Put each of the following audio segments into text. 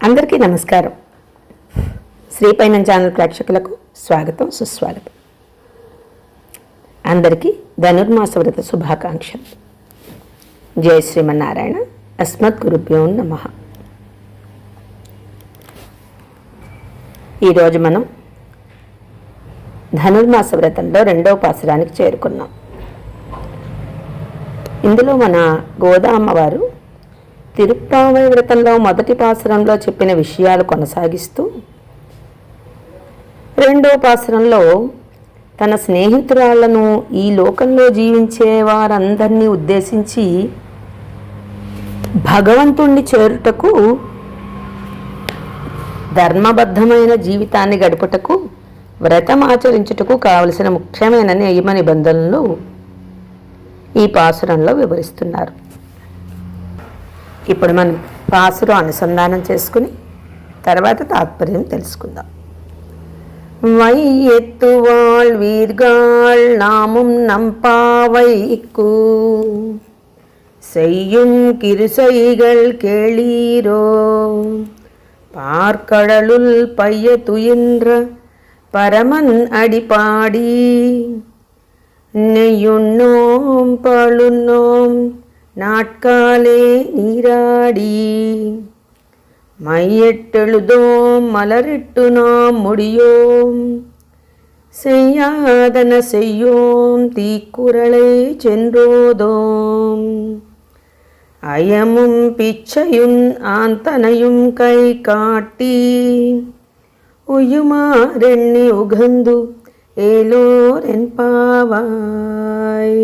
అందరికీ నమస్కారం. శ్రీ పైన ఛానల్ ప్రేక్షకులకు స్వాగతం, సుస్వాగతం. అందరికీ ధనుర్మాస వ్రత శుభాకాంక్షలు. జయ శ్రీమన్నారాయణ. అస్మద్ గురుభ్యో నమః. ఈరోజు మనం ధనుర్మాస వ్రతంలో రెండవ పాసురానికి చేరుకున్నాం. ఇందులో మన గోదామ్మవారు తిరుప్పావై వ్రతంలో మొదటి పాసురంలో చెప్పిన విషయాలు కొనసాగిస్తూ రెండో పాసురంలో తన స్నేహితురాళ్లను ఈ లోకంలో జీవించే వారందరినీ ఉద్దేశించి భగవంతుణ్ణి చేరుటకు, ధర్మబద్ధమైన జీవితాన్ని గడుపుటకు, వ్రతం ఆచరించుటకు కావలసిన ముఖ్యమైన నియమ నిబంధనలు ఈ పాసురంలో వివరిస్తున్నారు. ఇప్పుడు మనం పాసురం అనుసంధానం చేసుకుని తర్వాత తాత్పర్యం తెలుసుకుందాం. வையெத்துவாள் வீர்கள் நாமும் நம்பாவைக்கு செய்யும் கிருசைகள் கேளீரோ, பார்க்கடலுள் பைய துயின்ற பரமன் அடிப்பாடி நெய்யுண்ணோம் பழுன்னோம் நாட்காலே நீராடி மையெட்டெழுதோம் மலரிட்டு நாம் முடியோம் செய்யாதன செய்யோம் தீக்குறளை சென்றோதோம் அயமும் பிச்சையும் ஆந்தனையும் கை காட்டி உயுமாரெண்ணி உகந்து ஏலோரென் பாவாய்.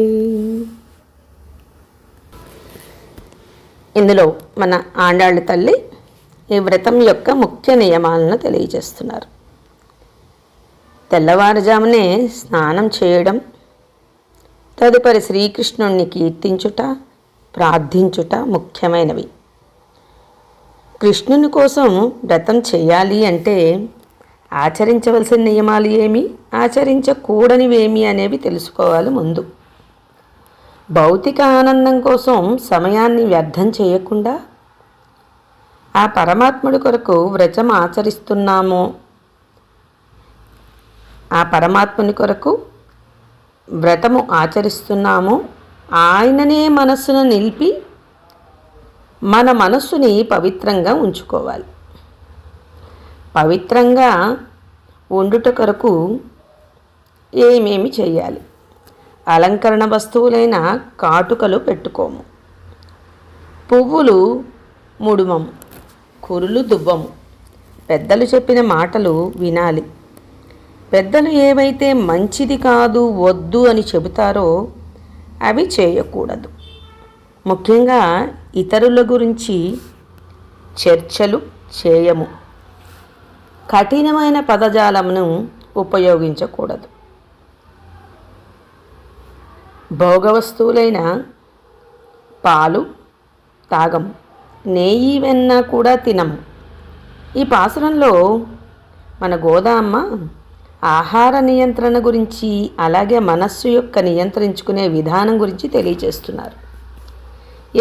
ఇందులో మన ఆండాళ్ళు తల్లి ఈ వ్రతం యొక్క ముఖ్య నియమాలను తెలియజేస్తున్నారు. తెల్లవారుజామునే స్నానం చేయడం, తదుపరి శ్రీకృష్ణుణ్ణి కీర్తించుట, ప్రార్థించుట ముఖ్యమైనవి. కృష్ణుని కోసం వ్రతం చేయాలి అంటే ఆచరించవలసిన నియమాలు ఏమి, ఆచరించకూడనివేమి అనేవి తెలుసుకోవాలి ముందు. భౌతిక ఆనందం కోసం సమయాన్ని వ్యర్థం చేయకుండా ఆ పరమాత్ముడి కొరకు వ్రతం ఆచరిస్తున్నామో, ఆ పరమాత్ముని కొరకు వ్రతము ఆచరిస్తున్నామో ఆయననే మనస్సును నిలిపి మన మనస్సుని పవిత్రంగా ఉంచుకోవాలి. పవిత్రంగా ఉండుట కొరకు ఏమేమి చేయాలి? అలంకరణ వస్తువులైన కాటుకలు పెట్టుకోము, పువ్వులు ముడుమము, కురులు దువ్వము, పెద్దలు చెప్పిన మాటలు వినాలి. పెద్దలు ఏవైతే మంచిది కాదు, వద్దు అని చెబుతారో అవి చేయకూడదు. ముఖ్యంగా ఇతరుల గురించి చర్చలు చేయము. కఠినమైన పదజాలమును ఉపయోగించకూడదు. భోగవస్తువులైన పాలు తాగము, నెయ్యి వెన్న కూడా తినము. ఈ పాసురంలో మన గోదామ్మ ఆహార నియంత్రణ గురించి, అలాగే మనస్సు యొక్క నియంత్రించుకునే విధానం గురించి తెలియజేస్తున్నారు.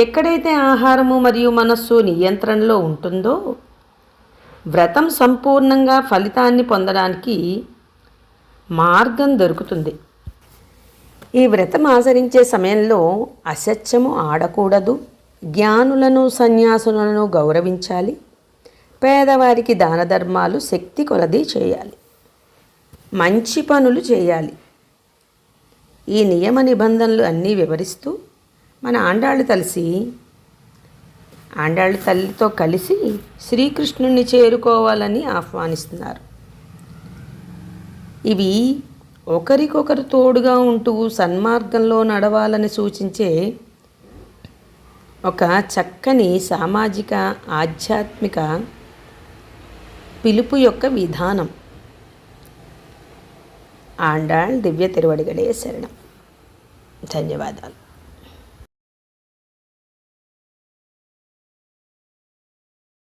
ఎక్కడైతే ఆహారము మరియు మనస్సు నియంత్రణలో ఉంటుందో వ్రతం సంపూర్ణంగా ఫలితాన్ని పొందడానికి మార్గం దొరుకుతుంది. ఈ వ్రతం ఆచరించే సమయంలో అసత్యము ఆడకూడదు. జ్ఞానులను, సన్యాసులను గౌరవించాలి. పేదవారికి దాన ధర్మాలు శక్తి కొలది చేయాలి. మంచి పనులు చేయాలి. ఈ నియమ నిబంధనలు అన్నీ వివరిస్తూ మన ఆండాళ్ళు తల్లితో కలిసి శ్రీకృష్ణుణ్ణి చేరుకోవాలని ఆహ్వానిస్తున్నారు. ఇవి ఒకరికొకరు తోడుగా ఉంటూ సన్మార్గంలో నడవాలని సూచించే ఒక చక్కని సామాజిక, ఆధ్యాత్మిక పిలుపు యొక్క విధానం. ఆండాళ్ దివ్య తిరువడిగడే శరణం. ధన్యవాదాలు.